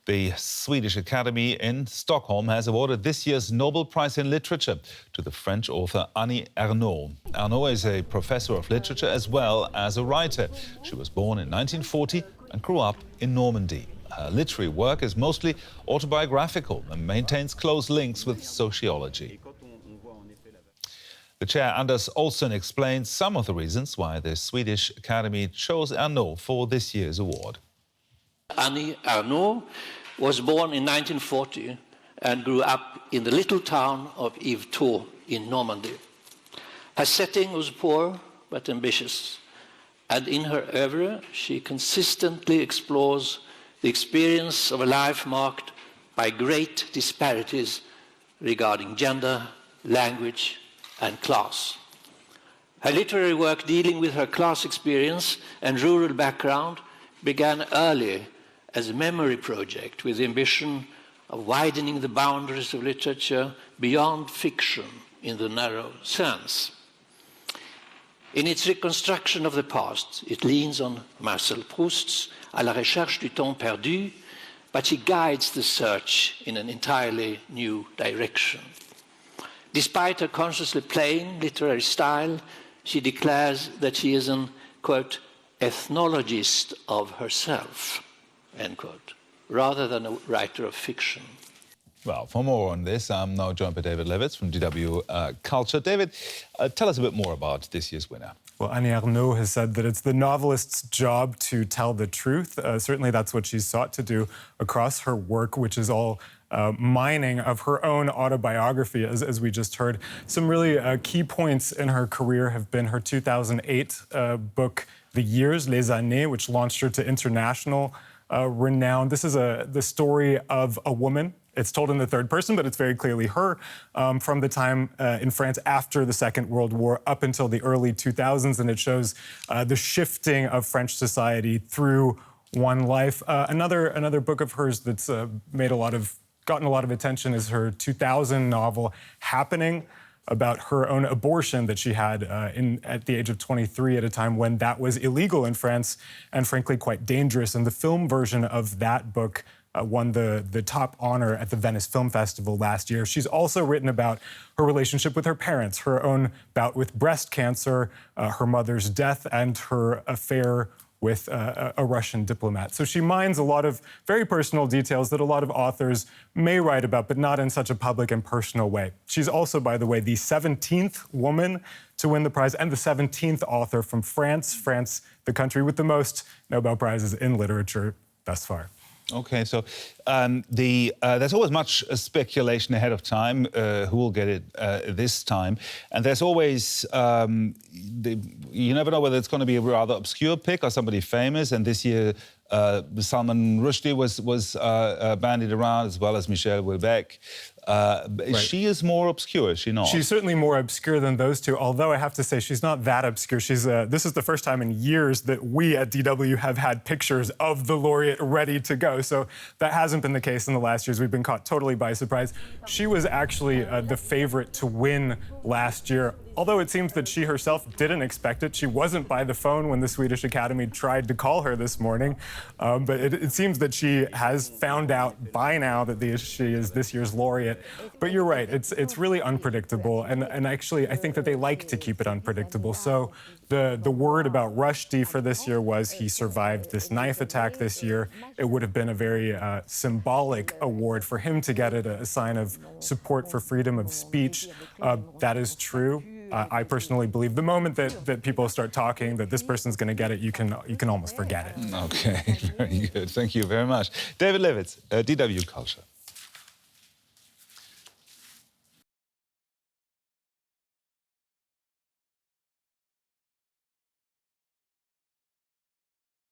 The Swedish Academy in Stockholm has awarded this year's Nobel Prize in Literature to the French author Annie Ernaux. Ernaux is a professor of literature as well as a writer. She was born in 1940 and grew up in Normandy. Her literary work is mostly autobiographical and maintains close links with sociology. The chair, Anders Olsson, explains some of the reasons why the Swedish Academy chose Ernaux for this year's award. Annie Ernaux was born in 1940 and grew up in the little town of Yvetot in Normandy. Her setting was poor but ambitious, and in her oeuvre she consistently explores the experience of a life marked by great disparities regarding gender, language, and class. Her literary work dealing with her class experience and rural background began early as a memory project with the ambition of widening the boundaries of literature beyond fiction in the narrow sense. In its reconstruction of the past, it leans on Marcel Proust's À la recherche du temps perdu, but she guides the search in an entirely new direction. Despite her consciously plain literary style, she declares that she is an, quote, ethnologist of herself, end quote, rather than a writer of fiction. Well, for more on this, I'm now joined by David Levitz from DW Culture. David, tell us a bit more about this year's winner. Well, Annie Ernaux has said that it's the novelist's job to tell the truth. Certainly that's what she's sought to do across her work, which is all mining of her own autobiography, as we just heard. Some really key points in her career have been her 2008 book, The Years, Les Années, which launched her to international renown. This is the story of a woman. It's told in the third person, but it's very clearly her, from the time in France after the Second World War up until the early 2000s, and it shows the shifting of French society through one life. Another book of hers that's gotten a lot of attention is her 2000 novel, Happening, about her own abortion that she had at the age of 23 at a time when that was illegal in France and frankly quite dangerous. And the film version of that book won the top honor at the Venice Film Festival last year. She's also written about her relationship with her parents, her own bout with breast cancer, her mother's death, and her affair with a Russian diplomat. So she mines a lot of very personal details that a lot of authors may write about, but not in such a public and personal way. She's also, by the way, the 17th woman to win the prize and the 17th author from France, the country with the most Nobel Prizes in literature thus far. Okay, so there's always much speculation ahead of time who will get it this time, and there's always you never know whether it's going to be a rather obscure pick or somebody famous. And this year, Salman Rushdie was bandied around, as well as Michel Houellebecq. Right. She is more obscure, is she not? She's certainly more obscure than those two, although I have to say she's not that obscure. This is the first time in years that we at DW have had pictures of the laureate ready to go. So that hasn't been the case in the last years. We've been caught totally by surprise. She was actually the favorite to win last year, although it seems that she herself didn't expect it. She wasn't by the phone when the Swedish Academy tried to call her this morning. But it seems that she has found out by now that she is this year's laureate. But you're right, it's really unpredictable. And actually, I think that they like to keep it unpredictable. So the word about Rushdie for this year was he survived this knife attack this year. It would have been a very symbolic award for him to get it, a sign of support for freedom of speech. That is true. I personally believe the moment that people start talking that this person's going to get it, you can almost forget it. Okay, very good. Thank you very much. David Levitz, DW Culture.